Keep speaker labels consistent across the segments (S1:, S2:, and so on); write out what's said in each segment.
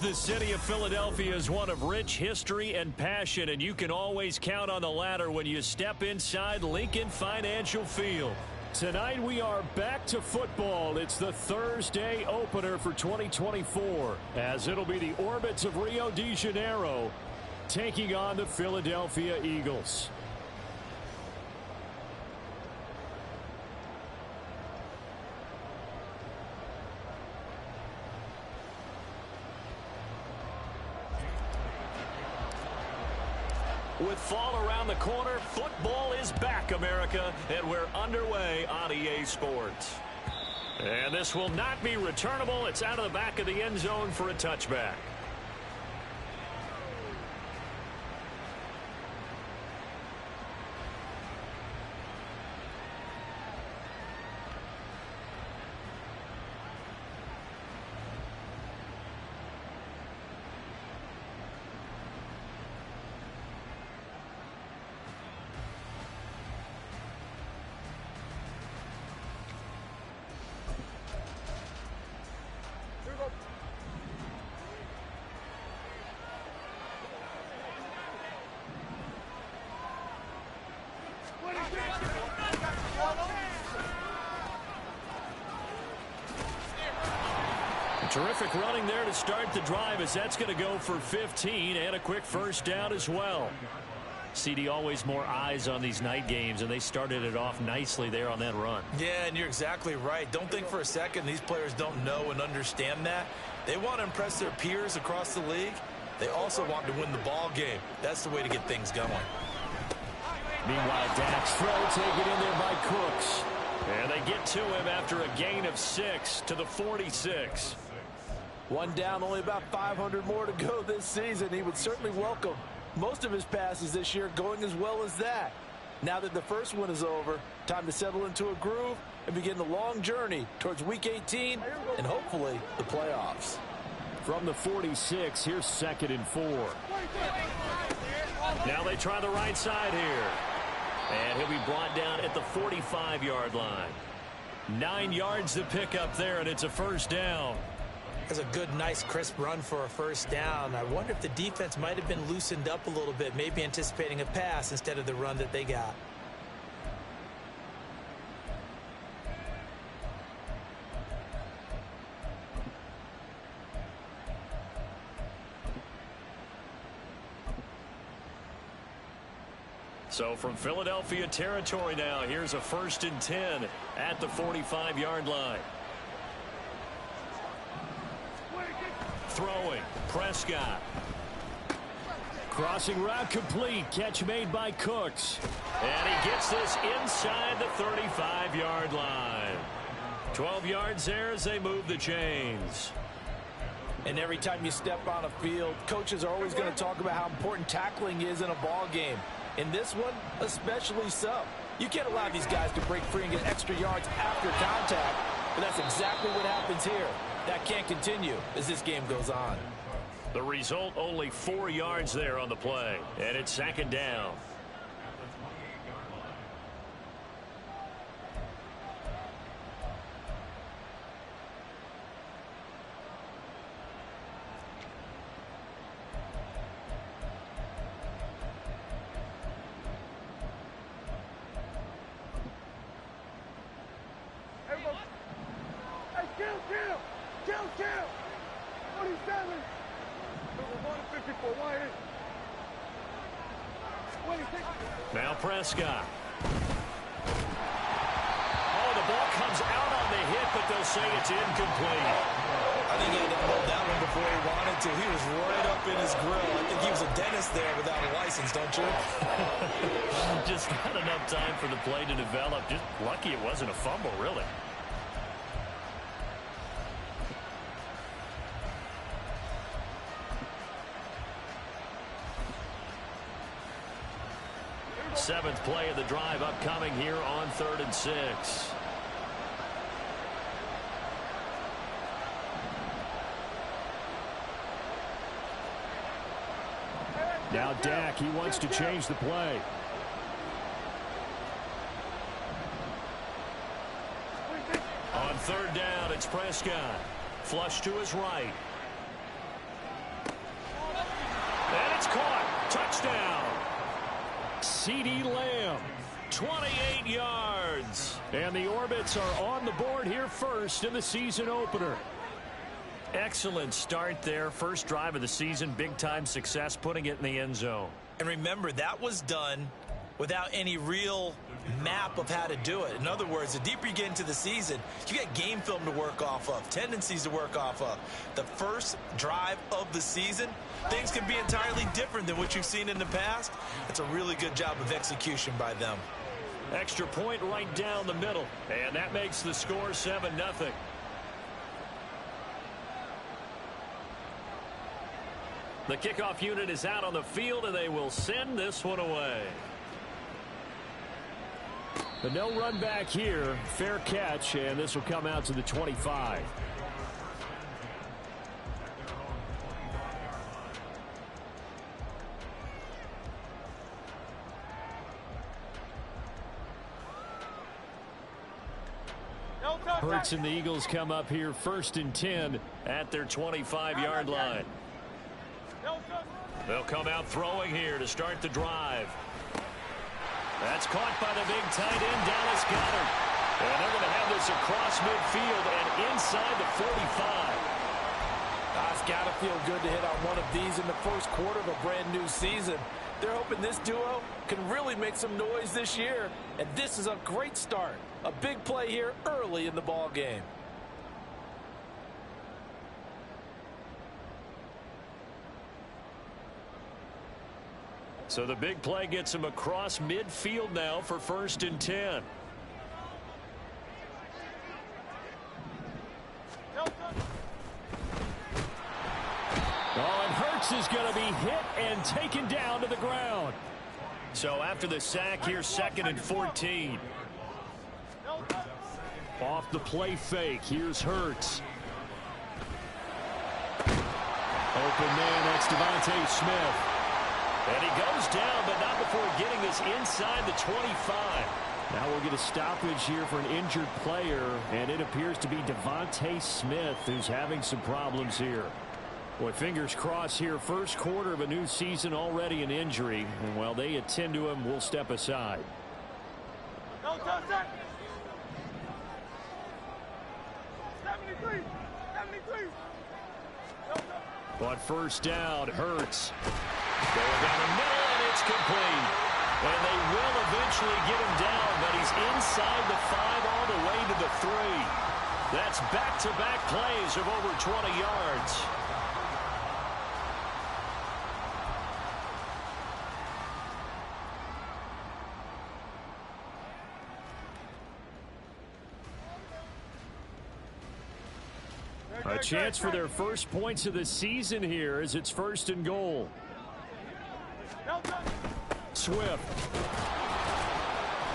S1: The city of Philadelphia is one of rich history and passion, and you can always count on the latter when you step inside Lincoln Financial Field. Tonight we are back to football. It's the Thursday opener for 2024, as it'll be the Orbits of Rio de Janeiro taking on the Philadelphia Eagles. With fall around the corner, football is back, America, and we're underway on EA Sports. And this will not be returnable. It's out of the back of the end zone for a touchback. Terrific running there to start the drive, as that's going to go for 15 and a quick first down as well. CD, always more eyes on these night games, and they started it off nicely there on that run.
S2: Yeah, and you're exactly right. Don't think for a second these players don't know and understand that. They want to impress their peers across the league. They also want to win the ball game. That's the way to get things going.
S1: Meanwhile, Dak's throw taken in there by Cooks. And they get to him after a gain of 6 to the 46.
S3: One down, only about 500 more to go this season. He would certainly welcome most of his passes this year going as well as that. Now that the first one is over, time to settle into a groove and begin the long journey towards Week 18 and hopefully the playoffs.
S1: From the 46, here's 2nd and 4. Now they try the right side here. And he'll be brought down at the 45-yard line. 9 yards to pick up there, and it's a first down.
S2: That's a good, nice, crisp run for a first down. I wonder if the defense might have been loosened up a little bit, maybe anticipating a pass instead of the run that they got.
S1: So from Philadelphia territory now, here's a 1st and 10 at the 45-yard line. Throwing, Prescott. Crossing route complete. Catch made by Cooks. And he gets this inside the 35-yard line. 12 yards there as they move the chains.
S3: And every time you step on a field, coaches are always going to talk about how important tackling is in a ball game. In this one, especially so. You can't allow these guys to break free and get extra yards after contact, but that's exactly what happens here. That can't continue as this game goes on.
S1: The result, only 4 yards there on the play, and it's 2nd down. Now Prescott. Oh, the ball comes out on the hit, but they'll say it's incomplete.
S2: I think he had to hold that one before he wanted to. He was right up in his grill. I think he was a dentist there without a license, don't you?
S1: Just not enough time for the play to develop. Just lucky it wasn't a fumble, really. Seventh play of the drive upcoming here on 3rd and 6. Now Dak, he wants to change the play. On 3rd down, it's Prescott. Flush to his right. And it's caught. Touchdown. CeeDee Lamb, 28 yards. And the Orbits are on the board here first in the season opener. Excellent start there. First drive of the season. Big-time success putting it in the end zone.
S2: And remember, that was done without any real map of how to do it. In other words, the deeper you get into the season, you get game film to work off of, tendencies to work off of. The first drive of the season, things can be entirely different than what you've seen in the past. It's a really good job of execution by them.
S1: Extra point right down the middle. And that makes the score 7-0. The kickoff unit is out on the field, and they will send this one away. The no run back here. Fair catch, and this will come out to the 25. Hurts and the Eagles come up here 1st and 10 at their 25-yard line. They'll come out throwing here to start the drive. That's caught by the big tight end, Dallas Goedert. And they're going to have this across midfield and inside the 45.
S3: It's got to feel good to hit on one of these in the first quarter of a brand new season. They're hoping this duo can really make some noise this year. And this is a great start. A big play here early in the ball game.
S1: So the big play gets him across midfield now for 1st and 10. Oh, and Hurts is going to be hit and taken down to the ground. So after the sack here, 2nd and 14. Off the play fake, here's Hurts. Open man, that's Devontae Smith. And he goes down, but not before getting this inside the 25. Now we'll get a stoppage here for an injured player, and it appears to be Devontae Smith who's having some problems here. Boy, fingers crossed here. First quarter of a new season, already an injury. And while they attend to him, we'll step aside.
S4: No, 73.
S1: On 1st down, Hurts. Going down the middle, and it's complete. And they will eventually get him down, but he's inside the 5 all the way to the 3. That's back-to-back plays of over 20 yards. A chance for their first points of the season here as it's 1st and goal. Swift.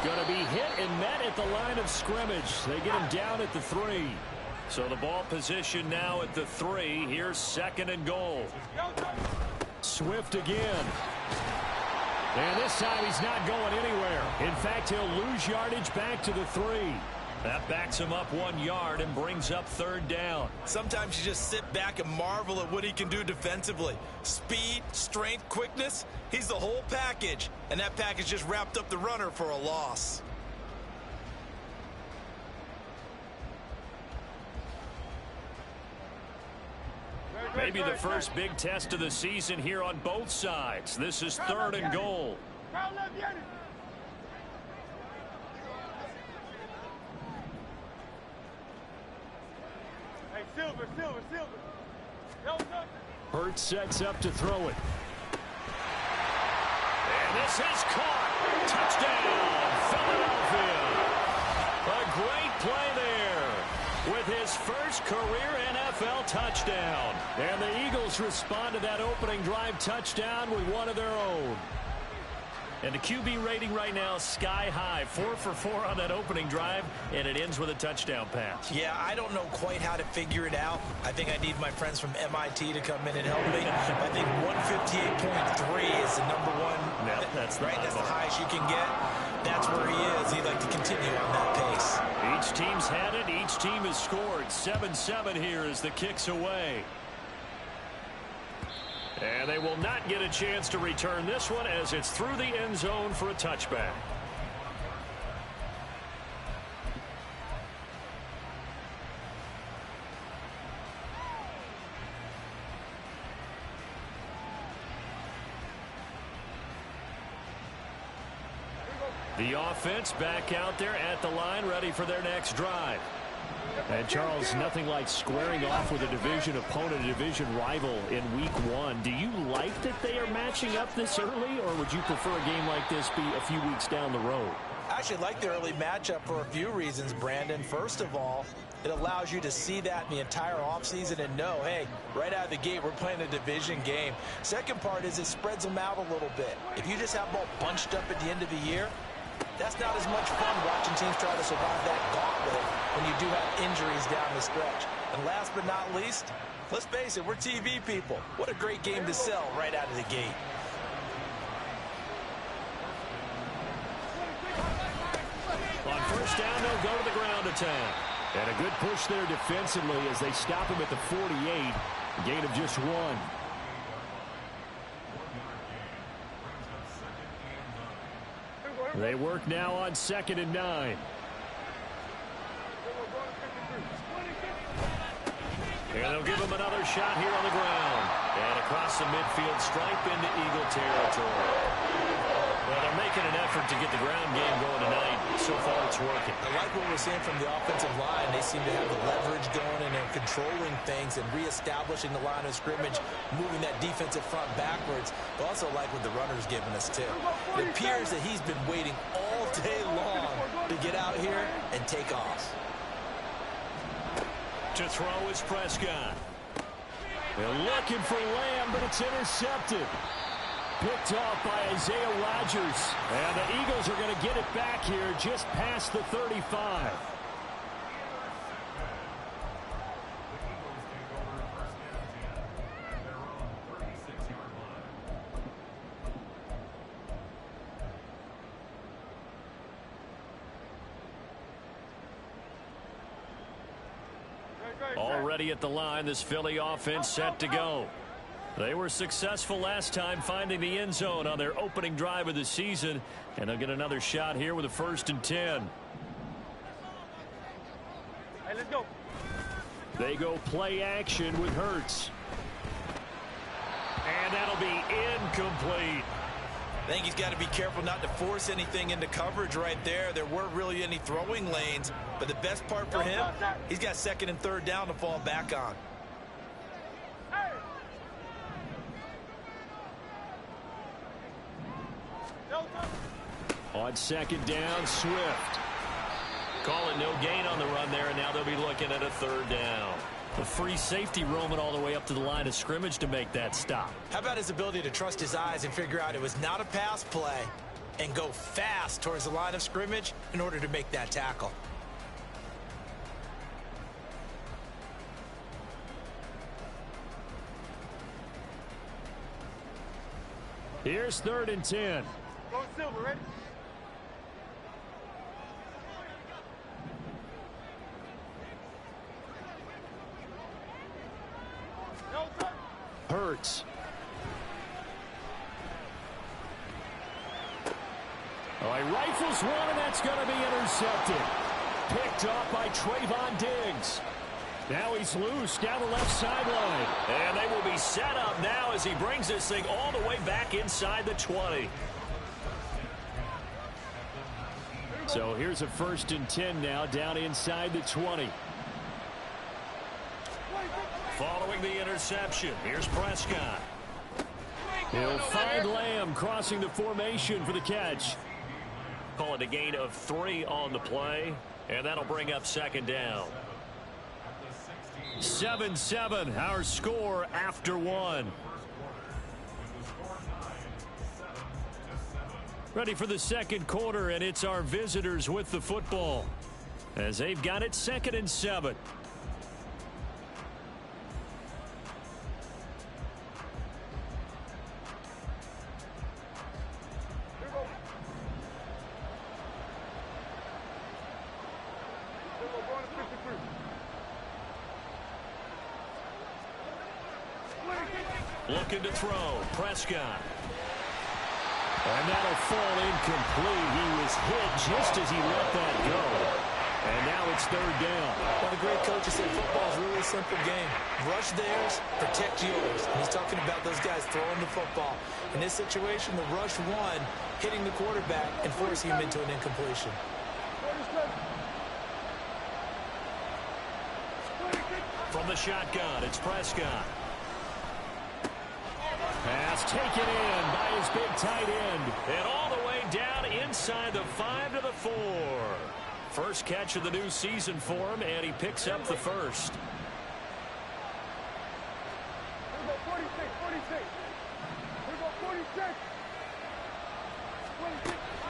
S1: Going to be hit and met at the line of scrimmage. They get him down at the 3. So the ball position now at the 3. Here's 2nd and goal. Swift again. And this time he's not going anywhere. In fact, he'll lose yardage back to the 3. That backs him up 1 yard and brings up 3rd down.
S2: Sometimes you just sit back and marvel at what he can do defensively. Speed, strength, quickness, he's the whole package. And that package just wrapped up the runner for a loss.
S1: Maybe the first big test of the season here on both sides. This is 3rd and goal. Hurts sets up to throw it. And this is caught. Touchdown, Philadelphia. A great play there with his first career NFL touchdown. And the Eagles respond to that opening drive touchdown with one of their own. And the QB rating right now sky high. 4 for 4 on that opening drive, and it ends with a touchdown pass.
S2: Yeah, I don't know quite how to figure it out. I think I need my friends from MIT to come in and help me. I think 158.3 is the number one.
S1: No, that's
S2: right. That's the highest you can get. That's where he is. He'd like to continue on that pace.
S1: Each team's had it. Each team has scored. 7-7 here as the kick's away. And they will not get a chance to return this one as it's through the end zone for a touchback. The offense back out there at the line, ready for their next drive. And, Charles, nothing like squaring off with a division opponent, a division rival in week one. Do you like that they are matching up this early, or would you prefer a game like this be a few weeks down the road?
S2: I actually like the early matchup for a few reasons, Brandon. First of all, it allows you to see that in the entire offseason and know, hey, right out of the gate, we're playing a division game. Second part is it spreads them out a little bit. If you just have them all bunched up at the end of the year, that's not as much fun watching teams try to survive that gauntlet when you do have injuries down the stretch. And last but not least, let's face it, we're TV people. What a great game to sell right out of the gate.
S1: On first down, they'll go to the ground attack. And a good push there defensively as they stop him at the 48. A gain of just 1. They work now on 2nd and 9. And they'll give him another shot here on the ground. And across the midfield stripe into Eagle territory. Well, they're making an effort to get the ground game going tonight. So far, it's working.
S2: I like what we're seeing from the offensive line. They seem to have the leverage going and they're controlling things and reestablishing the line of scrimmage, moving that defensive front backwards. But also like what the runner's giving us, too. It appears that he's been waiting all day long to get out here and take off.
S1: To throw is Prescott. They're looking for Lamb, but it's intercepted. Picked off by Isaiah Rodgers. And the Eagles are going to get it back here just past the 35. Already at the line, this Philly offense set to go. They were successful last time finding the end zone on their opening drive of the season, and they'll get another shot here with a 1st and 10.
S4: Hey, let's go.
S1: They go play action with Hurts. And that'll be incomplete.
S2: I think he's got to be careful not to force anything into coverage right there. There weren't really any throwing lanes, but the best part for him, he's got 2nd and 3rd down to fall back on.
S1: On 2nd down, Swift. Call it no gain on the run there, and now they'll be looking at a 3rd down. A free safety roaming all the way up to the line of scrimmage to make that stop.
S2: How about his ability to trust his eyes and figure out it was not a pass play and go fast towards the line of scrimmage in order to make that tackle?
S1: Here's 3rd and 10.
S4: Go Silver, ready?
S1: Hurts. Oh, he rifles one, and that's going to be intercepted. Picked off by Trayvon Diggs. Now he's loose down the left sideline. And they will be set up now as he brings this thing all the way back inside the 20. So here's a 1st and 10 now down inside the 20. Following the interception, here's Prescott. He'll find Lamb crossing the formation for the catch. Call it a gain of 3 on the play, and that'll bring up 2nd down. 7-7, our score after 1. Ready for the 2nd quarter, and it's our visitors with the football as they've got it 2nd and 7. Looking to throw. Prescott. And that'll fall incomplete. He was hit just as he let that go. And now it's third down.
S3: One of the great coaches said football is really a simple game. Rush theirs, protect yours. And he's talking about those guys throwing the football. In this situation, the rush one, hitting the quarterback and forcing him into an incompletion.
S1: From the shotgun, it's Prescott. Pass taken in by his big tight end. And all the way down inside the 5 to the 4. First catch of the new season for him, and he picks up the first.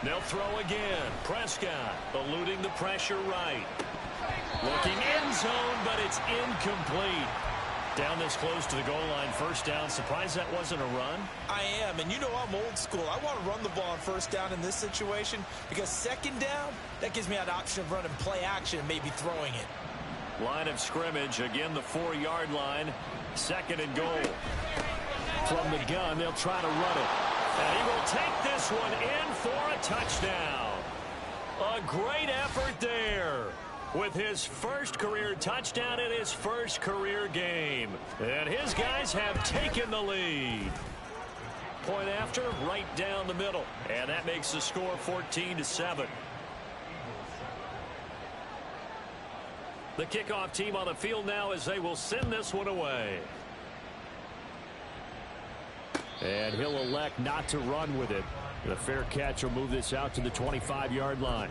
S1: They'll throw again. Prescott eluding the pressure right. Looking end zone, but it's incomplete. Down this close to the goal line, first down. Surprised that wasn't a run?
S2: I am, and you know I'm old school. I want to run the ball on first down in this situation because second down, that gives me an option of running play action and maybe throwing it.
S1: Line of scrimmage, again the 4-yard line. Second and goal. From the gun, they'll try to run it. And he will take this one in for a touchdown. A great effort there. With his first career touchdown in his first career game. And his guys have taken the lead. Point after, right down the middle. And that makes the score 14-7. The kickoff team on the field now as they will send this one away. And he'll elect not to run with it. The fair catch will move this out to the 25-yard line.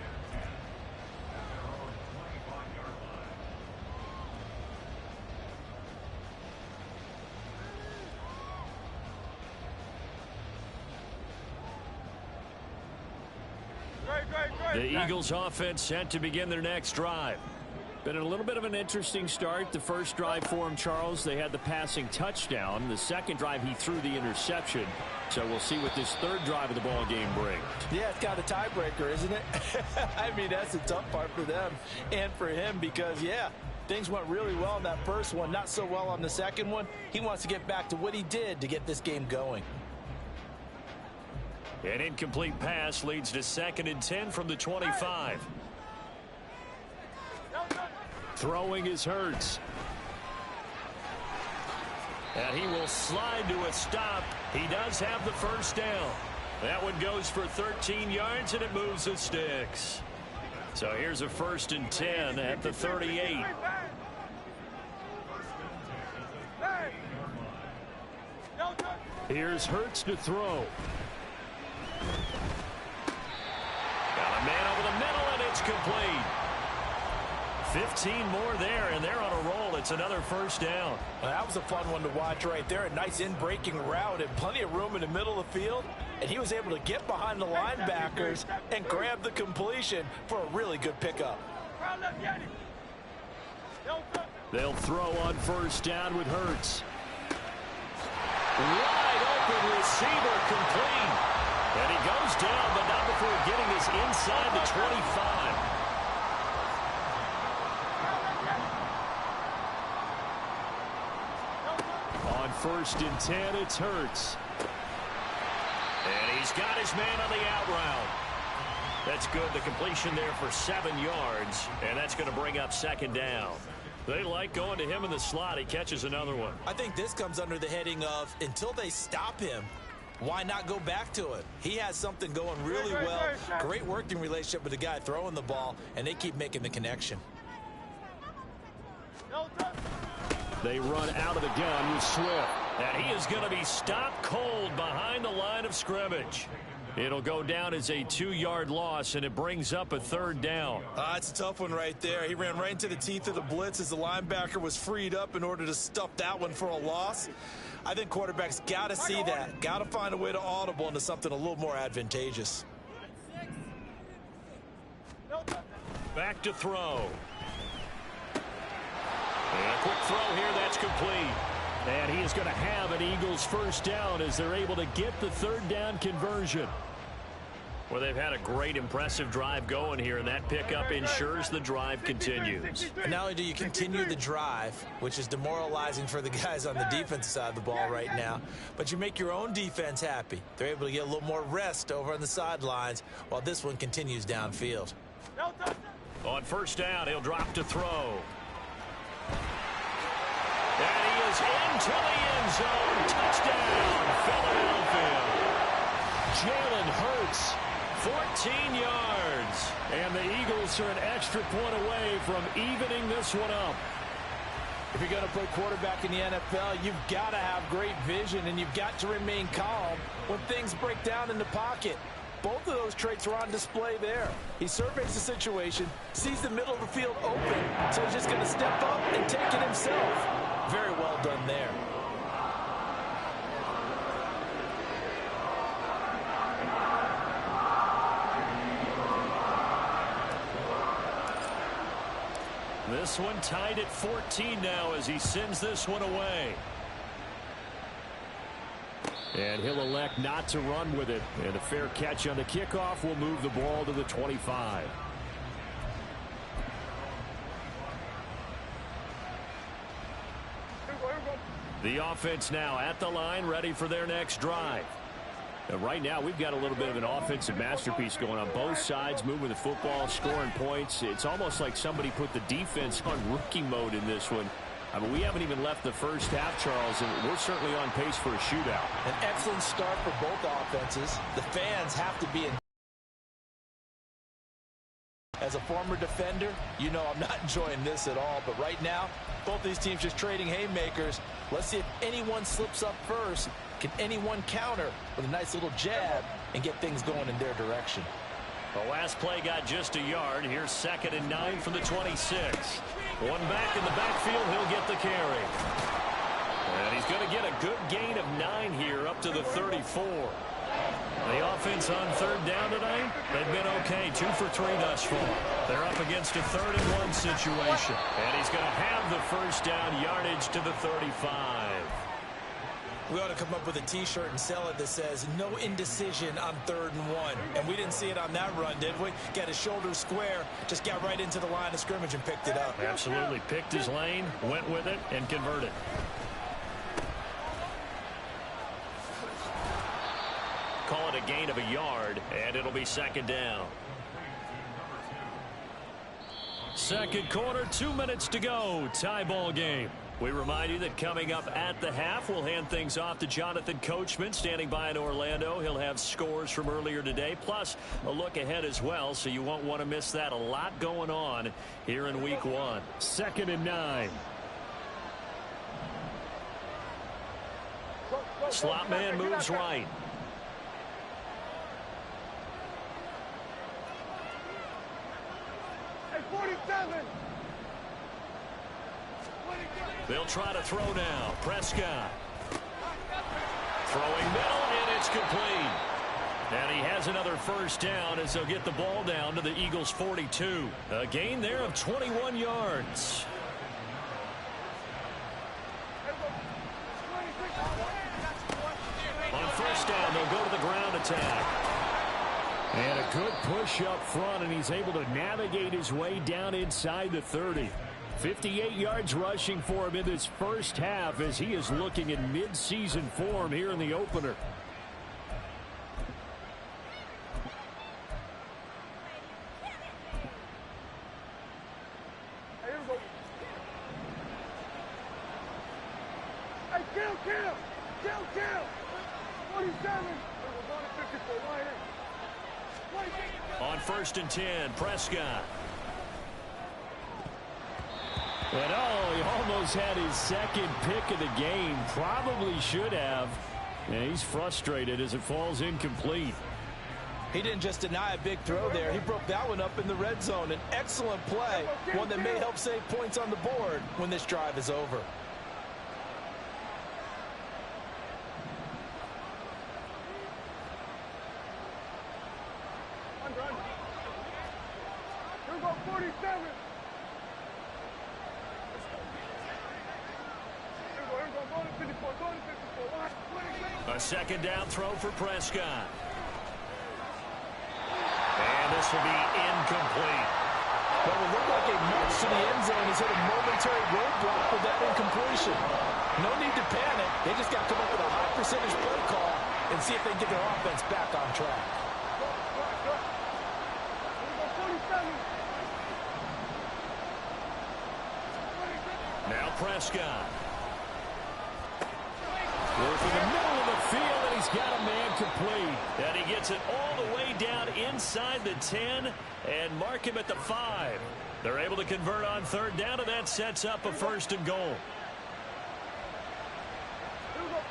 S1: The Eagles offense set to begin their next drive. Been a little bit of an interesting start. The first drive for him, Charles, they had the passing touchdown. The second drive, he threw the interception. So we'll see what this third drive of the ball game brings.
S3: Yeah, it's kind of a tiebreaker, isn't it? I mean, that's the tough part for them and for him because, yeah, things went really well on that first one, not so well on the second one. He wants to get back to what he did to get this game going.
S1: An incomplete pass leads to 2nd and 10 from the 25. Throwing is Hurts. And he will slide to a stop. He does have the first down. That one goes for 13 yards, and it moves the sticks. So here's a 1st and 10 at the 38. Here's Hurts to throw. Got a man over the middle, and it's complete. 15 more there, and they're on a roll. It's another first down.
S3: Well, that was a fun one to watch right there. A nice in-breaking route and plenty of room in the middle of the field. And he was able to get behind the linebackers and grab the completion for a really good pickup.
S1: They'll throw on first down with Hurts. Wide open receiver complete. And he goes down, but not before getting this inside the 25. On 1st and 10, it's Hurts. And he's got his man on the out route. That's good. The completion there for 7 yards. And that's going to bring up 2nd down. They like going to him in the slot. He catches another one.
S2: I think this comes under the heading of until they stop him, why not go back to it? He has something going really well. Great working relationship with the guy throwing the ball, and they keep making the connection.
S1: They run out of the gun with Swift. And he is going to be stopped cold behind the line of scrimmage. It'll go down as a 2-yard loss, and it brings up a 3rd down.
S2: It's a tough one right there. He ran right into the teeth of the blitz as the linebacker was freed up in order to stuff that one for a loss. I think quarterbacks got to see that. Got to find a way to audible into something a little more advantageous.
S1: Back to throw. And a quick throw here, that's complete. And he is going to have an Eagles first down as they're able to get the 3rd down conversion. Well, they've had a great, impressive drive going here, and that pickup ensures the drive continues.
S2: And not only do you continue the drive, which is demoralizing for the guys on the defensive side of the ball right now, but you make your own defense happy. They're able to get a little more rest over on the sidelines while this one continues downfield.
S1: On first down, he'll drop to throw. And he is into the end zone. Touchdown, Philadelphia. Jalen Hurts, 14 yards. And the Eagles are an extra point away from evening this one up.
S3: If you're going to play quarterback in the NFL, you've got to have great vision, and you've got to remain calm when things break down in the pocket. Both of those traits were on display there. He surveys the situation, sees the middle of the field open, so he's just going to step up and take it himself. Very well done there.
S1: This one tied at 14 now as he sends this one away. And he'll elect not to run with it. And a fair catch on the kickoff will move the ball to the 25. The offense now at the line, ready for their next drive. Now, right now, we've got a little bit of an offensive masterpiece going on. Both sides moving the football, scoring points. It's almost like somebody put the defense on rookie mode in this one. I mean, we haven't even left the first half, Charles, and we're certainly on pace for a shootout.
S3: An excellent start for both offenses. The fans have to be in. As a former defender, you know I'm not enjoying this at all. But right now, both these teams just trading haymakers. Let's see if anyone slips up first. Can anyone counter with a nice little jab and get things going in their direction?
S1: The last play got just a yard. Here's 2nd and 9 from the 26. One back in the backfield. He'll get the carry. And he's going to get a good gain of 9 here up to the 34. The offense on 3rd down tonight, they've been okay. 2 for 3 thus far. They're up against a 3rd and 1 situation. And he's going to have the first down yardage to the 35.
S2: We ought to come up with a T-shirt and sell it that says, no indecision on 3rd and 1. And we didn't see it on that run, did we? Got his shoulders square, just got right into the line of scrimmage and picked it up.
S1: Absolutely. Picked his lane, went with it, and converted. Call it a gain of a yard, and it'll be 2nd down. Second quarter, 2 minutes to go. Tie ball game. We remind you that coming up at the half, we'll hand things off to Jonathan Coachman standing by in Orlando. He'll have scores from earlier today, plus a look ahead as well, so you won't want to miss that. A lot going on here in week 1. 2nd and 9. Slot man moves right.
S4: Hey, 47.
S1: They'll try to throw now. Prescott. Throwing middle, and it's complete. And he has another first down as they'll get the ball down to the Eagles' 42. A gain there of 21 yards. On first down, they'll go to the ground attack. And a good push up front, and he's able to navigate his way down inside the 30. 58 yards rushing for him in this first half as he is looking in mid-season form here in the opener.
S4: Hey, here we go. Hey, kill. 47. We're going to 54. Right here.
S1: On 1st and 10, Prescott. And he almost had his second pick of the game. Probably should have. And he's frustrated as it falls incomplete.
S3: He didn't just deny a big throw there. He broke that one up in the red zone. An excellent play. One that may help save points on the board when this drive is over.
S4: Here we go, 47.
S1: A 2nd down throw for Prescott. this will be incomplete.
S3: Well, it looked like a march to the end zone has hit a momentary roadblock with that incompletion. No need to panic. They just got to come up with a high percentage play call and see if they can get their offense back on track.
S1: Now Prescott. Working the middle of the field, and he's got a man complete. And he gets it all the way down inside the 10 and mark him at the 5. They're able to convert on third down, and that sets up a 1st and goal.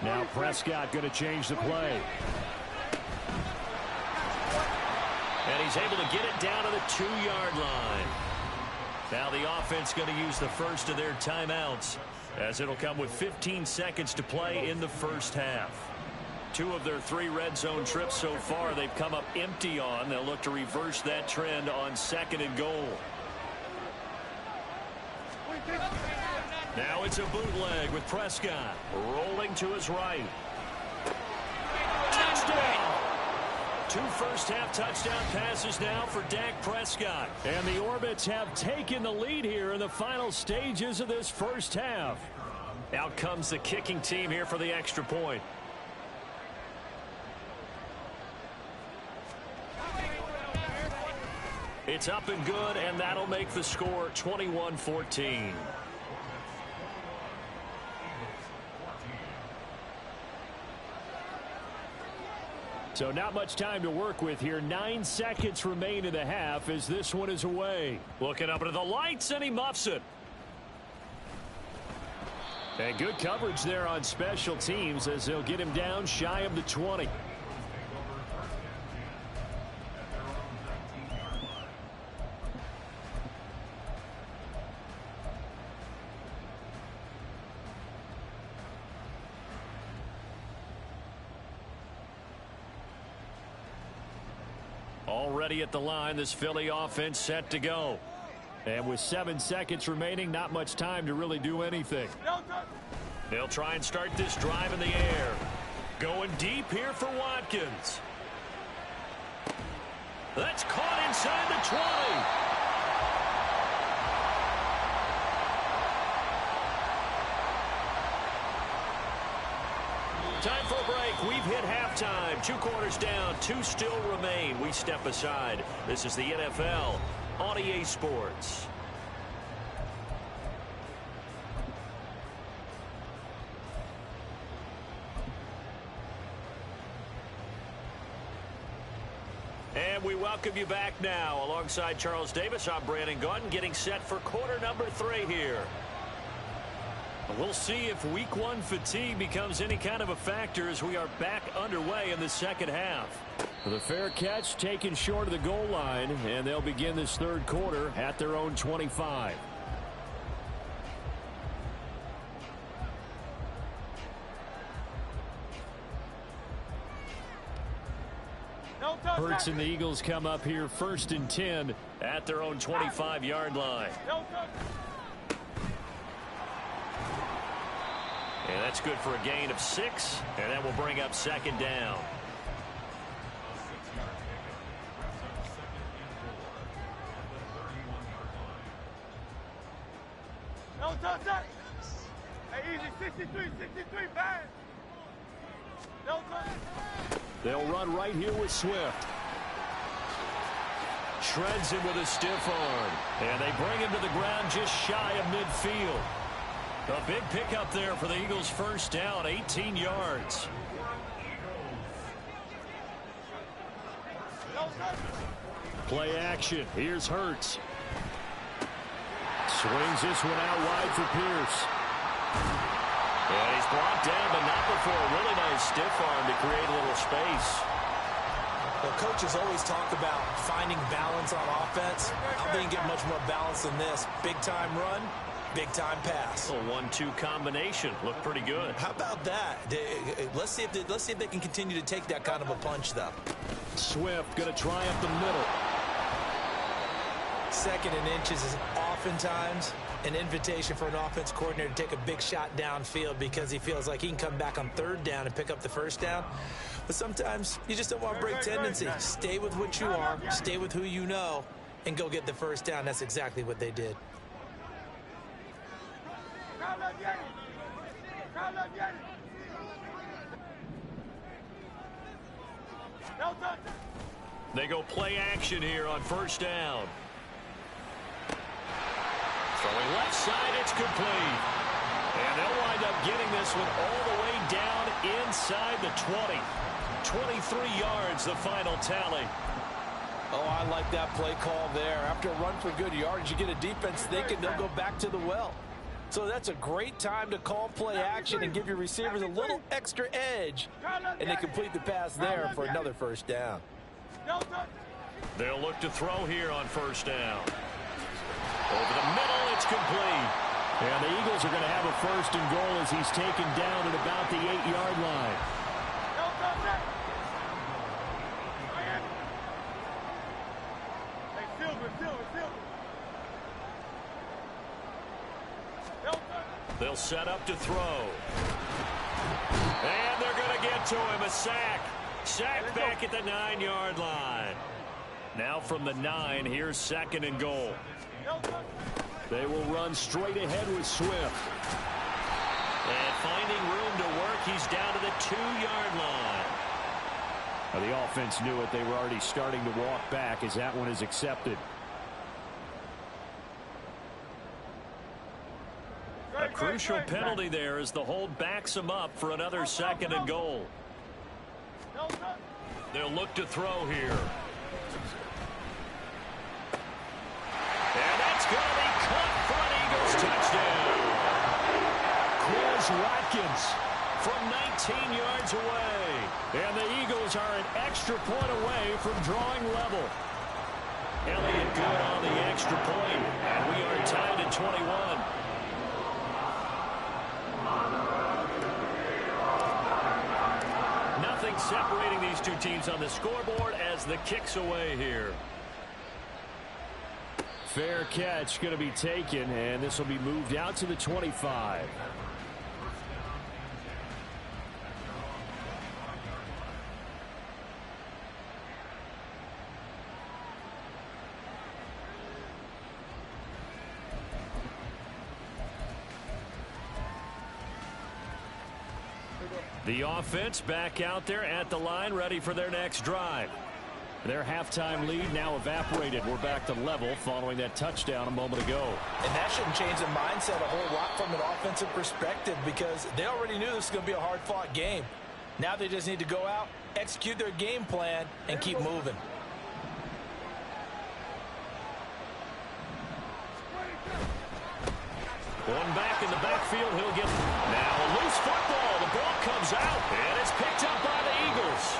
S1: Now Prescott going to change the play. And he's able to get it down to the 2-yard line. Now the offense going to use the first of their timeouts, as it'll come with 15 seconds to play in the first half. 2 of their 3 red zone trips so far they've come up empty on. They'll look to reverse that trend on 2nd and goal. Now it's a bootleg with Prescott rolling to his right. Touchdown! 2 first-half touchdown passes now for Dak Prescott. And the Orbits have taken the lead here in the final stages of this first half. Out comes the kicking team here for the extra point. It's up and good, and that'll make the score 21-14. So not much time to work with here. 9 seconds remain in the half as this one is away. Looking up into the lights, and he muffs it. And good coverage there on special teams as they'll get him down shy of the 20. Already at the line, this Philly offense set to go. And with 7 seconds remaining, not much time to really do anything. They'll try and start this drive in the air. Going deep here for Watkins. That's caught inside the 20. Time for a break. We've hit halftime. 2 quarters down. 2 still remain. We step aside. This is the NFL on EA Sports. And we welcome you back now. Alongside Charles Davis, I'm Brandon Gaudin, getting set for quarter number 3 here. We'll see if week 1 fatigue becomes any kind of a factor as we are back underway in the second half. The fair catch taken short of the goal line, and they'll begin this third quarter at their own 25. Hurts and the Eagles come up here 1st and 10 at their own 25-yard line. And that's good for a gain of 6, and that will bring up 2nd down. They'll run right here with Swift. Shreds him with a stiff arm. And they bring him to the ground just shy of midfield. A big pickup there for the Eagles' first down, 18 yards. Play action. Here's Hurts. Swings this one out wide for Pierce. And he's brought down, but not before a really nice stiff arm to create a little space.
S2: Well, coaches always talk about finding balance on offense. I didn't get much more balance than this. Big-time run, big-time pass.
S1: A 1-2 combination. Looked pretty good.
S2: How about that? Let's see if they can continue to take that kind of a punch, though.
S1: Swift going to try up the middle.
S2: 2nd and inches is oftentimes an invitation for an offense coordinator to take a big shot downfield because he feels like he can come back on third down and pick up the first down. But sometimes you just don't want to break tendency. Stay with what you are, stay with who you know, and go get the first down. That's exactly what they did.
S1: They go play action here on first down. Throwing left side, it's complete. And they'll wind up getting this one all the way down inside the 20. 23 yards, the final tally.
S3: Oh, I like that play call there. After a run for good yards, you get a defense thinking they'll go back to the well. So that's a great time to call play action and give your receivers a little extra edge. And they complete the pass there for another first down.
S1: They'll look to throw here on first down. Over the middle, it's complete. And the Eagles are going to have a first and goal as he's taken down at about the 8-yard line. They'll set up to throw. And they're going to get to him. A sack. Sacked back at the 9-yard line. Now from the 9, here's second and goal. They will run straight ahead with Swift. And finding room to work, he's down to the 2-yard line. Now, the offense knew it. They were already starting to walk back as that one is accepted. A crucial penalty there as the hold backs him up for another second and goal. They'll look to throw here. And that's going to be caught for an Eagles touchdown. Chris Watkins from 19 yards away. And the Eagles are an extra point away from drawing level. Elliott good on the extra point. And we are tied at 21. Nothing separating these two teams on the scoreboard as the kick's away here. Fair catch going to be taken, and this will be moved out to the 25. The offense back out there at the line, ready for their next drive. Their halftime lead now evaporated. We're back to level following that touchdown a moment ago.
S2: And that shouldn't change the mindset a whole lot from an offensive perspective because they already knew this was going to be a hard-fought game. Now they just need to go out, execute their game plan, and keep moving.
S1: One back in the backfield. He'll get now a loose football. The ball comes out, and it's picked up by the Eagles.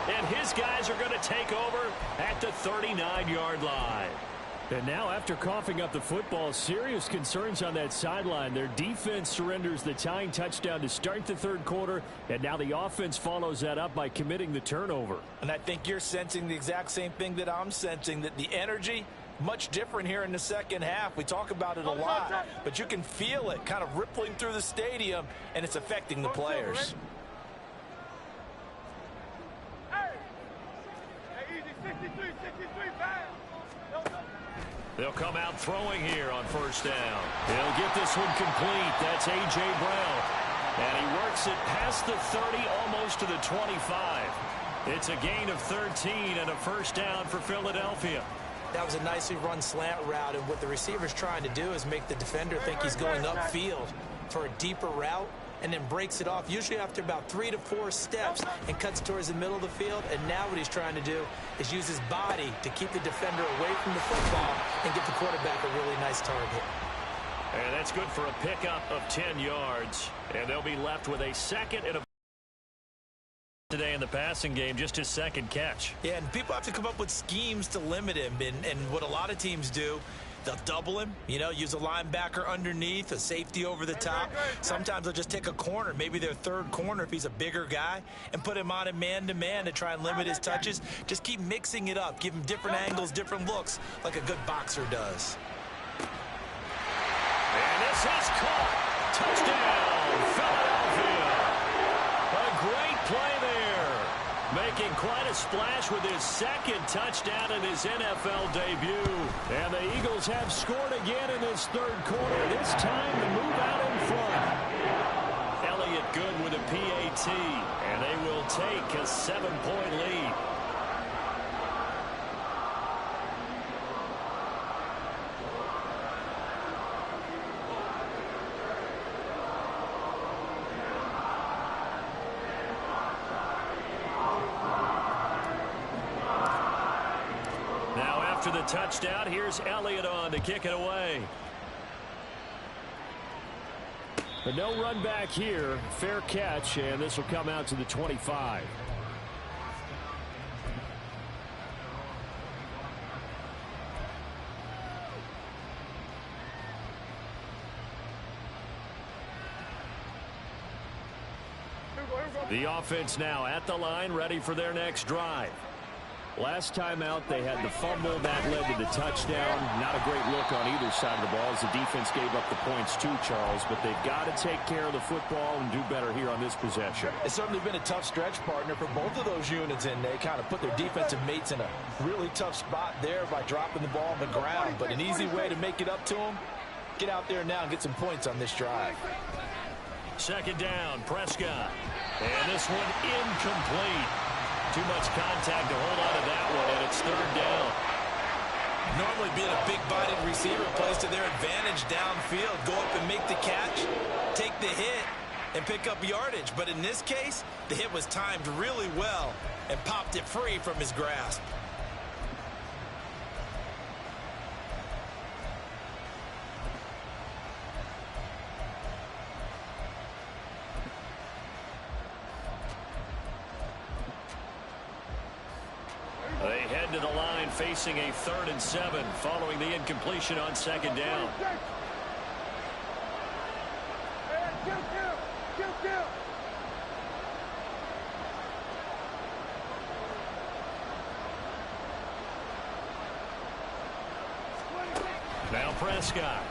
S1: And his guys are going to take over at the 39-yard line. And now after coughing up the football, serious concerns on that sideline. Their defense surrenders the tying touchdown to start the third quarter, and now the offense follows that up by committing the turnover.
S2: And I think you're sensing the exact same thing that I'm sensing, that the energy much different here in the second half. We talk about it a lot, but you can feel it kind of rippling through the stadium, and it's affecting the players.
S1: They'll come out throwing here on first down. He'll get this one complete. That's A.J. Brown. And he works it past the 30, almost to the 25. It's a gain of 13 and a first down for Philadelphia.
S2: That was a nicely run slant route, and what the receiver's trying to do is make the defender think he's going upfield for a deeper route, and then breaks it off, usually after about 3 to 4 steps, and cuts towards the middle of the field. And now what he's trying to do is use his body to keep the defender away from the football and get the quarterback a really nice target.
S1: And that's good for a pickup of 10 yards. And they'll be left with a second and a today in the passing game, just his second catch.
S2: Yeah, and people have to come up with schemes to limit him. And what a lot of teams do, they'll double him, you know, use a linebacker underneath, a safety over the top. Sometimes they'll just take a corner, maybe their third corner if he's a bigger guy, and put him on a man-to-man to try and limit his touches. Just keep mixing it up, give him different angles, different looks, like a good boxer does.
S1: This is caught. Touchdown, Philadelphia. A great play there. Making quite a splash with his second touchdown in his NFL debut. And the Eagles have scored again in this third quarter. This time to move out in front. Elliott good with a PAT. And they will take a 7-point lead. After the touchdown, here's Elliott on to kick it away. But no run back here. Fair catch, and this will come out to the 25. The offense now at the line, ready for their next drive. Last time out, they had the fumble. That led to the touchdown. Not a great look on either side of the ball as the defense gave up the points too, Charles. But they've got to take care of the football and do better here on this possession.
S3: It's certainly been a tough stretch, partner, for both of those units, and they kind of put their defensive mates in a really tough spot there by dropping the ball on the ground. But an easy way to make it up to them, get out there now and get some points on this drive.
S1: Second down, Prescott. And this one incomplete. Too much contact to hold on to that one, and it's third down.
S2: Normally being a big-bodied receiver plays to their advantage downfield. Go up and make the catch, take the hit, and pick up yardage. But in this case, the hit was timed really well and popped it free from his grasp.
S1: They head to the line facing a 3rd and 7 following the incompletion on second down. Now Prescott.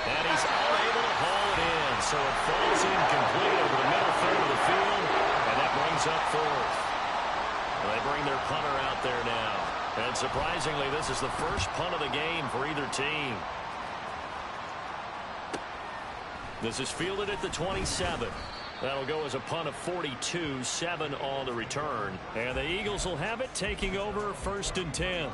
S1: And he's unable to haul it in, so it falls incomplete over the middle third of the field, and that brings up 4th. They bring their punter out there now. And surprisingly, this is the first punt of the game for either team. This is fielded at the 27. That'll go as a punt of 42, 7 on the return. And the Eagles will have it, taking over 1st and 10.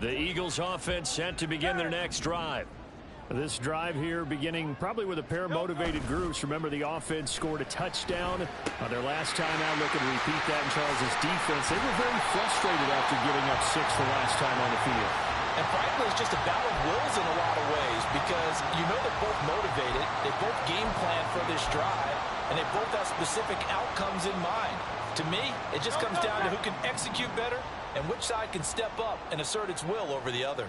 S1: The Eagles offense set to begin their next drive. This drive here beginning probably with a pair of motivated groups. Remember, the offense scored a touchdown on their last time out. Looking to repeat that in Charles's defense. They were very frustrated after giving up 6 the last time on the field.
S3: And frankly, it's just a battle of wills in a lot of ways because you know they're both motivated. They both game plan for this drive, and they both have specific outcomes in mind. To me, it just comes down to who can execute better and which side can step up and assert its will over the other.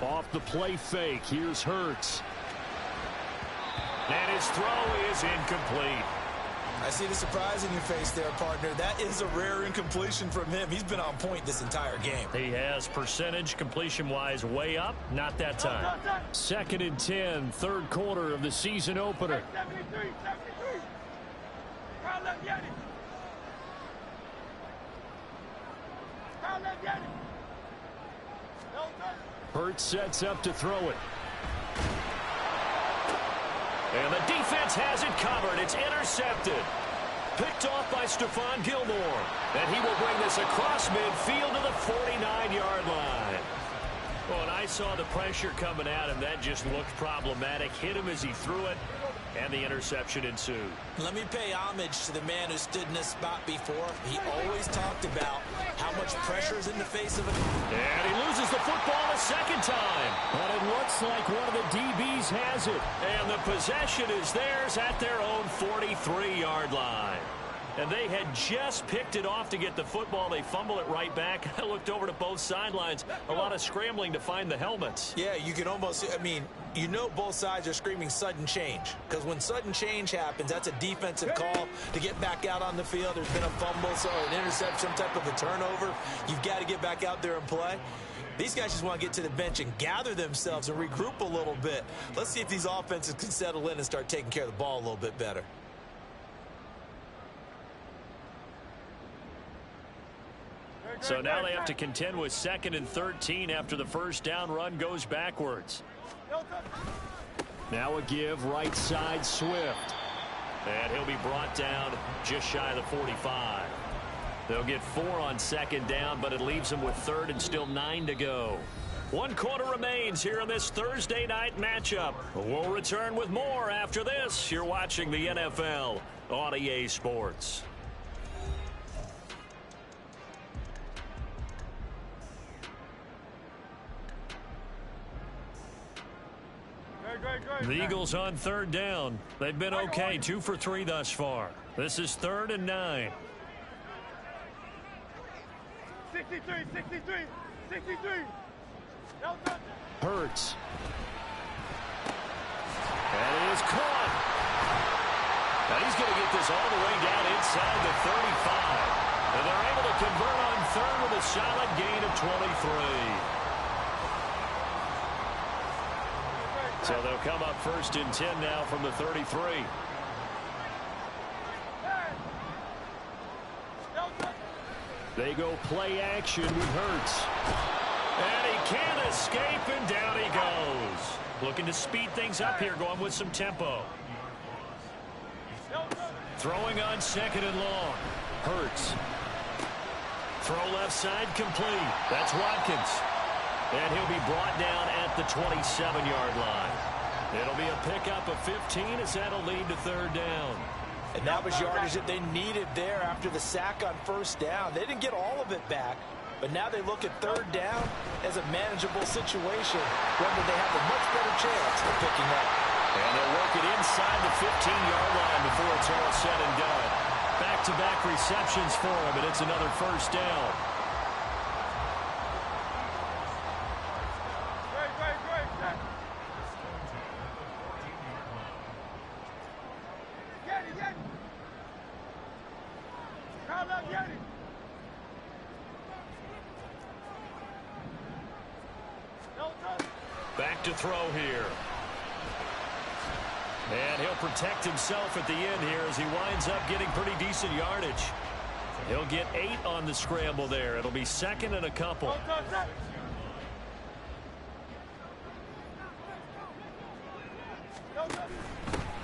S1: Off the play fake, here's Hurts. And his throw is incomplete.
S2: I see the surprise in your face there, partner. That is a rare incompletion from him. He's been on point this entire game.
S1: He has percentage completion-wise way up. Not that time. 2nd and 10, 3rd quarter of the season opener.
S4: 73.
S1: Hurts sets up to throw it. And the defense has it covered. It's intercepted. Picked off by Stephon Gilmore. And he will bring this across midfield to the 49-yard line. Well, and I saw the pressure coming at him. That just looked problematic. Hit him as he threw it. And the interception ensued.
S2: Let me pay homage to the man who stood in this spot before. He always talked about how much pressure is in the face of it.
S1: And he loses the football a second time. But it looks like one of the DBs has it. And the possession is theirs at their own 43-yard line. And they had just picked it off to get the football. They fumble it right back. I looked over to both sidelines. A lot of scrambling to find the helmets.
S2: Yeah, you can almost, I mean, you know both sides are screaming sudden change. Because when sudden change happens, that's a defensive call to get back out on the field. There's been a fumble, or an interception, some type of a turnover. You've got to get back out there and play. These guys just want to get to the bench and gather themselves and regroup a little bit. Let's see if these offenses can settle in and start taking care of the ball a little bit better.
S1: So now they have to contend with 2nd and 13 after the first down run goes backwards. Now a give right side Swift. And he'll be brought down just shy of the 45. They'll get 4 on 2nd down, but it leaves them with 3rd and still 9 to go. 1 quarter remains here in this Thursday night matchup. We'll return with more after this. You're watching the NFL on EA Sports. The Eagles on 3rd down. They've been okay, 2 for 3 thus far. This is 3rd and 9.
S4: 63.
S1: Hurts. And it is caught. Now he's going to get this all the way down inside the 35. And they're able to convert on 3rd with a solid gain of 23. So they'll come up 1st and 10 now from the 33. They go play action with Hurts. And he can't escape, and down he goes. Looking to speed things up here, going with some tempo. Throwing on 2nd and long. Hurts. Throw left side complete. That's Watkins. And he'll be brought down at the 27-yard line. It'll be a pickup of 15 as that'll lead to 3rd down.
S2: And that was yardage that they needed there after the sack on 1st down. They didn't get all of it back, but now they look at 3rd down as a manageable situation. Remember, they have a much better chance of picking up.
S1: And they'll work it inside the 15-yard line before it's all said and done. Back-to-back receptions for him, and it's another 1st down. Back to throw here. And he'll protect himself at the end here as he winds up getting pretty decent yardage. He'll get 8 on the scramble there. It'll be 2nd and a couple.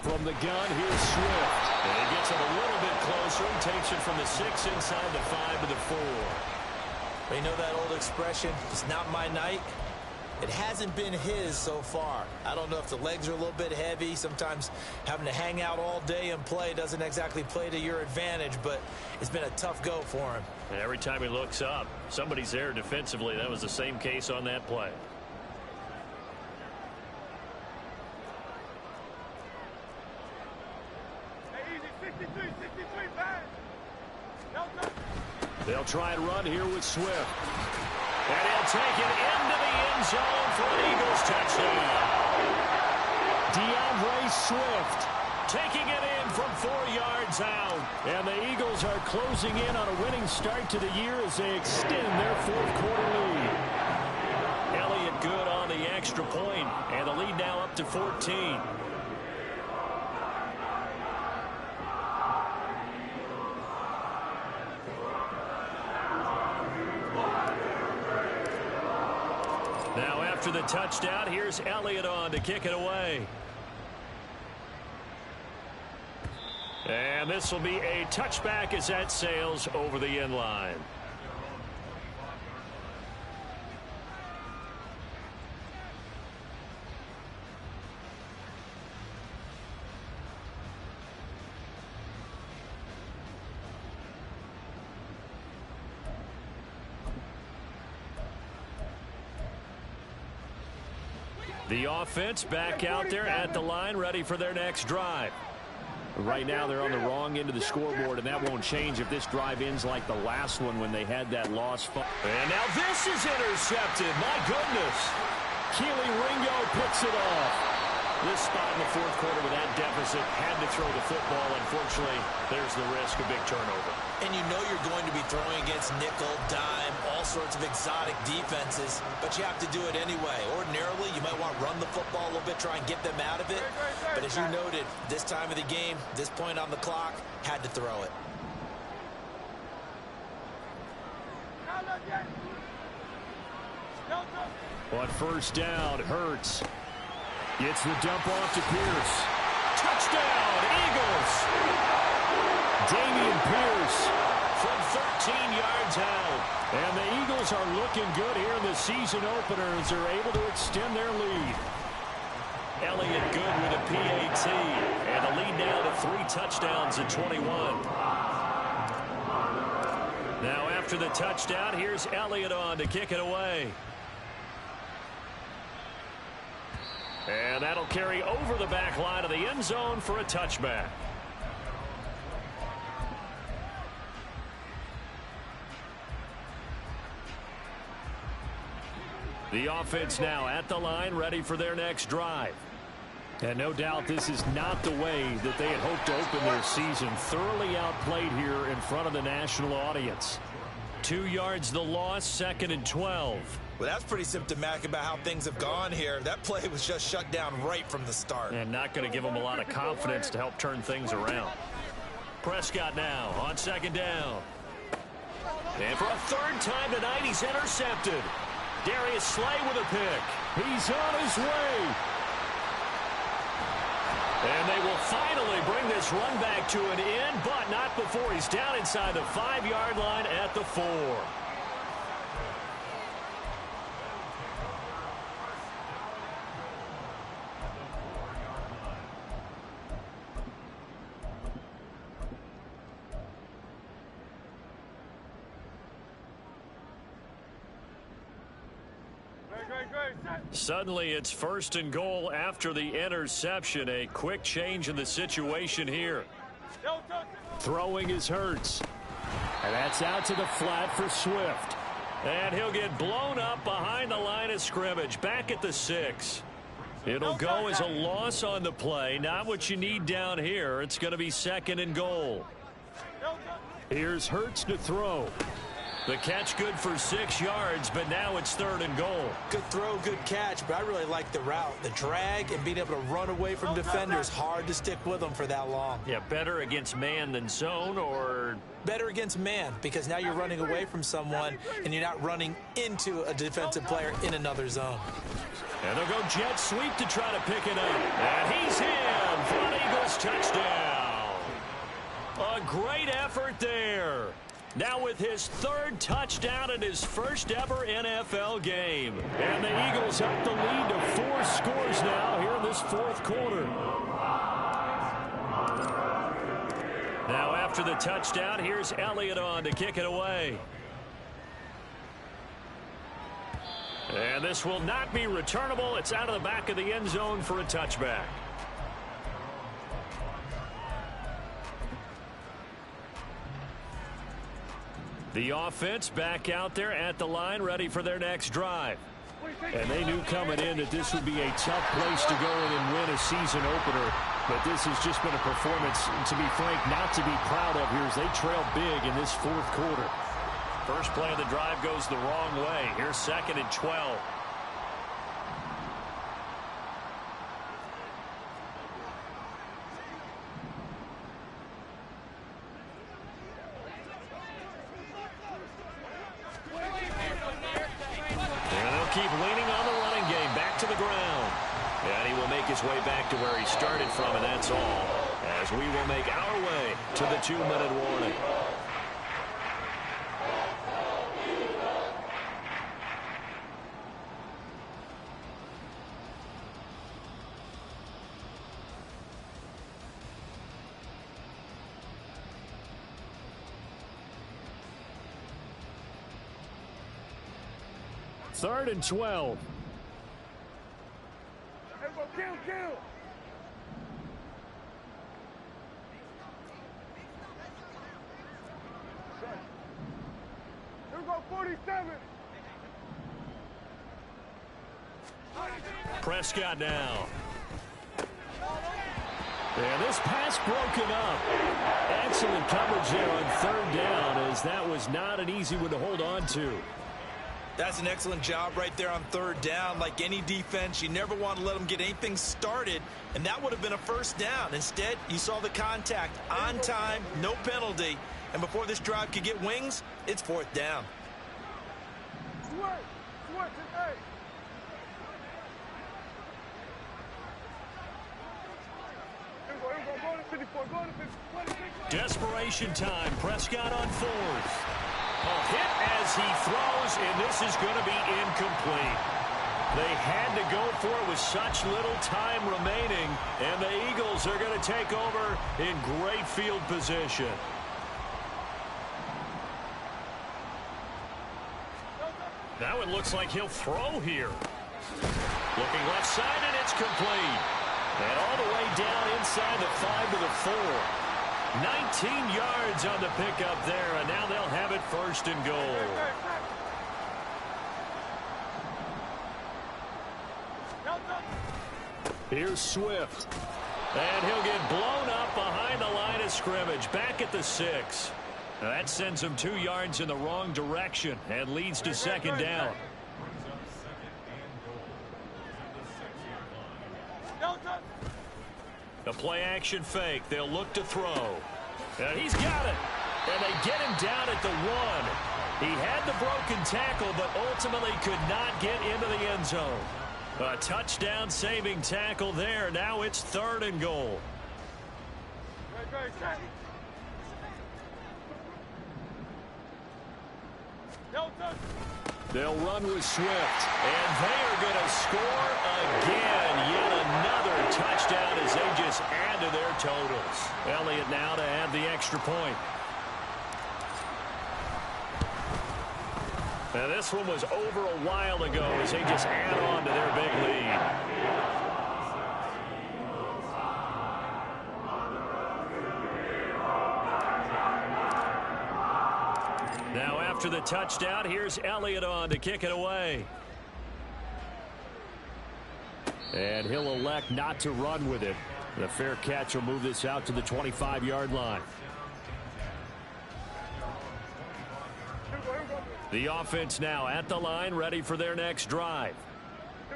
S1: From the gun, here's Swift. And he gets it a little bit closer and takes it from the 6 inside the 5 to the 4.
S2: You know that old expression, it's not my night? It hasn't been his so far. I don't know if the legs are a little bit heavy. Sometimes having to hang out all day and play doesn't exactly play to your advantage, but it's been a tough go for him.
S1: And every time he looks up, somebody's there defensively. That was the same case on that play. They'll try and run here with Swift. And he'll take it into the end zone for an Eagles touchdown. DeAndre Swift taking it in from 4 yards out. And the Eagles are closing in on a winning start to the year as they extend their 4th quarter lead. Elliott good on the extra point, and the lead now up to 14. Now after the touchdown, here's Elliott on to kick it away. And this will be a touchback as that sails over the end line. The offense back out there at the line, ready for their next drive. Right now they're on the wrong end of the scoreboard, and that won't change if this drive ends like the last one when they had that loss. And now this is intercepted. My goodness. Keely Ringo picks it off. This spot in the fourth quarter with that deficit, had to throw the football. Unfortunately, there's the risk of big turnover.
S2: And you know you're going to be throwing against nickel, dime, all sorts of exotic defenses, but you have to do it anyway. Ordinarily, you might want to run the football a little bit, try and get them out of it. But as you noted, this time of the game, this point on the clock, had to throw it.
S1: On first down, Hurts gets the dump off to Pierce. Touchdown, Eagles! Dameon Pierce from 13 yards out. And the Eagles are looking good here in the season opener as they're able to extend their lead. Elliott good with a PAT. And the lead now to 3 touchdowns at 21. Now after the touchdown, here's Elliott on to kick it away. And that'll carry over the back line of the end zone for a touchback. The offense now at the line, ready for their next drive. And no doubt this is not the way that they had hoped to open their season. Thoroughly outplayed here in front of the national audience. 2 yards the loss, 2nd and 12.
S2: Well, that's pretty symptomatic about how things have gone here. That play was just shut down right from the start.
S1: And not going to give them a lot of confidence to help turn things around. Prescott now on 2nd down. And for a 3rd time tonight, he's intercepted. Darius Slay with a pick. He's on his way. And they will finally bring this run back to an end, but not before he's down inside the 5-yard line at the 4. Suddenly it's 1st and goal after the interception. A quick change in the situation here. Throwing is Hurts. And that's out to the flat for Swift. And he'll get blown up behind the line of scrimmage. Back at the 6. It'll go as a loss on the play. Not what you need down here. It's going to be 2nd and goal. Here's Hurts to throw. The catch good for 6 yards, but now it's 3rd and goal.
S2: Good throw, good catch, but I really like the route. The drag and being able to run away from defenders, hard to stick with them for that long.
S1: Yeah, better against man than zone, or?
S2: Better against man, because now you're running away from someone and you're not running into a defensive player in another zone.
S1: And they'll go jet sweep to try to pick it up. And he's in for an Eagles touchdown. A great effort there. Now with his 3rd touchdown in his first ever NFL game. And the Eagles up the lead to 4 scores now here in this 4th quarter. Now after the touchdown, here's Elliott on to kick it away. And this will not be returnable. It's out of the back of the end zone for a touchback. The offense back out there at the line, ready for their next drive. And they knew coming in that this would be a tough place to go in and win a season opener. But this has just been a performance, to be frank, not to be proud of here as they trail big in this 4th quarter. First play of the drive goes the wrong way. Here's 2nd and 12. Keep leaning on the running game, back to the ground. And he will make his way back to where he started from, and that's all. As we will make our way to the 2-minute warning. Third and 12.
S4: Kill. Here we go, 47.
S1: Prescott now. And this pass broken up. Excellent coverage there on third down, as that was not an easy one to hold on to.
S2: That's an excellent job right there on third down. Like any defense, you never want to let them get anything started, and that would have been a first down. Instead, you saw the contact on time, no penalty, and before this drive could get wings, it's fourth down.
S4: Switch, hey.
S1: Desperation time. Prescott on fourth. A hit as he throws, and this is going to be incomplete. They had to go for it with such little time remaining, and the Eagles are going to take over in great field position. Now it looks like he'll throw here. Looking left side, and it's complete. And all the way down inside the 5 to the 4. 19 yards on the pickup there, and now they'll have it first and goal. Here's Swift. And he'll get blown up behind the line of scrimmage, back at the 6. Now that sends him 2 yards in the wrong direction and leads to second down. The play action fake. They'll look to throw. And he's got it. And they get him down at the 1. He had the broken tackle, but ultimately could not get into the end zone. A touchdown saving tackle there. Now it's third and goal. They'll run with Swift, and they are going to score again. Yet another touchdown as they just add to their totals. Elliott now to add the extra point. Now this one was over a while ago as they just add on to their big lead. Now after the touchdown, here's Elliott on to kick it away. And he'll elect not to run with it. The fair catch will move this out to the 25-yard line. The offense now at the line, ready for their next drive.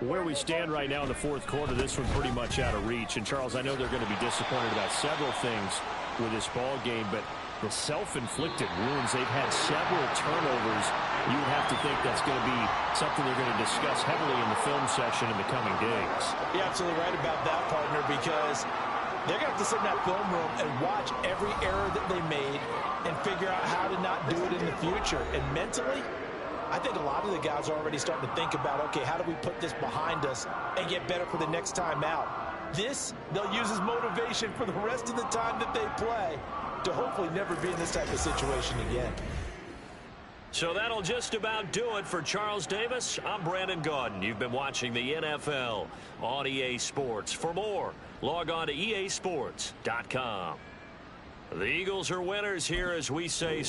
S1: Where we stand right now in the fourth quarter, this one pretty much out of reach. And, Charles, I know they're going to be disappointed about several things with this ball game, but the self-inflicted wounds, they've had several turnovers. You would have to think that's going to be something they're going to discuss heavily in the film session in the coming days.
S3: You're absolutely right about that, partner, because they're going to have to sit in that film room and watch every error that they made and figure out how to not do it in the future. And mentally, I think a lot of the guys are already starting to think about, okay, how do we put this behind us and get better for the next time out? This, they'll use as motivation for the rest of the time that they play to hopefully never be in this type of situation again.
S1: So that'll just about do it for Charles Davis. I'm Brandon Gaudin. You've been watching the NFL on EA Sports. For more, log on to easports.com. The Eagles are winners here as we say